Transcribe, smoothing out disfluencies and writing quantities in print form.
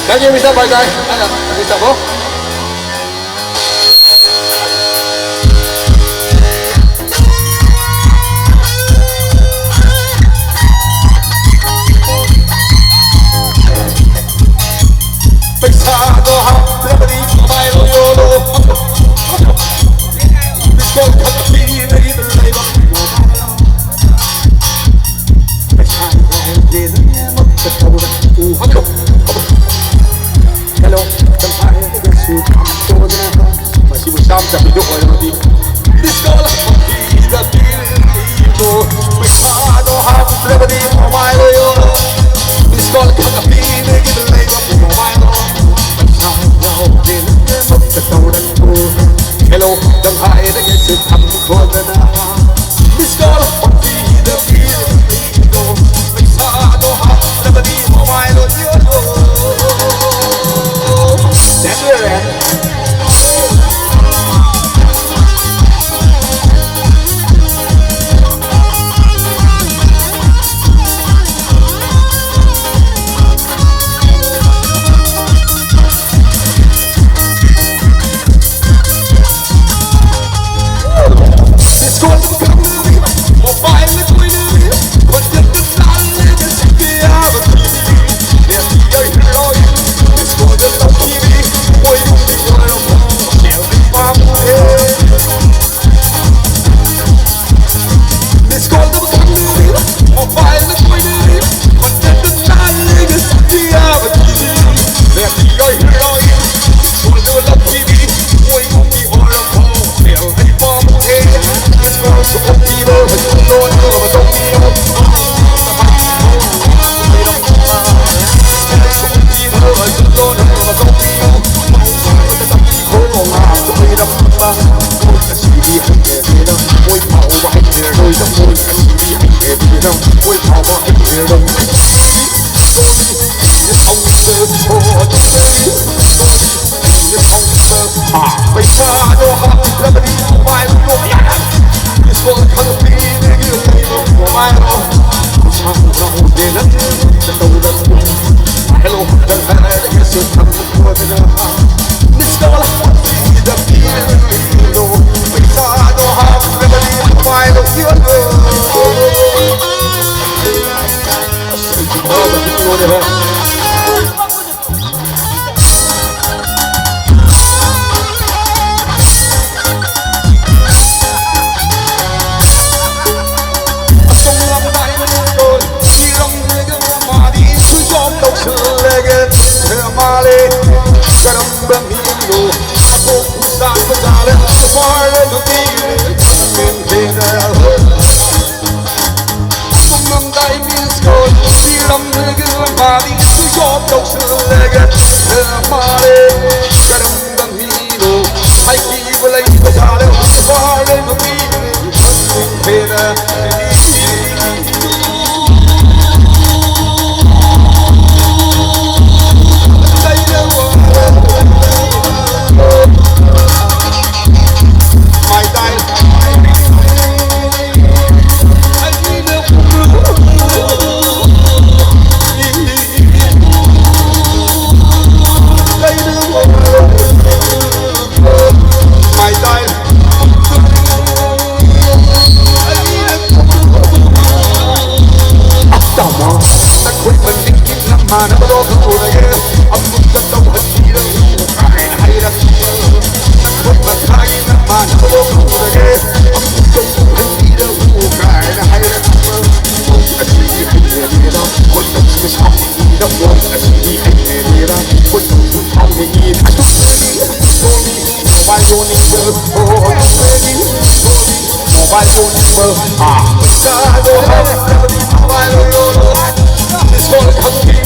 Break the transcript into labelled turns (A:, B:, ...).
A: Thank you, Mr. Bye bye. Ano, Mr. Bo? Pensado a remedy my yolo. This one come to be in the labor. Hello, sometimes I get suit. I'm so good. Masih bersama tapi hidup orang mati. Di sekolah mati dah itu. Pensado a remedy my yolo. Di sekolah come to be in the labor. Hello, đâm hai đã nghe sự thầm khôn ra na. Miss God, phong phi đã phi đồ, mình xa đồ ha, đã bắt đi hoa mai rồi nhớ đồ. Đẹp rồi. This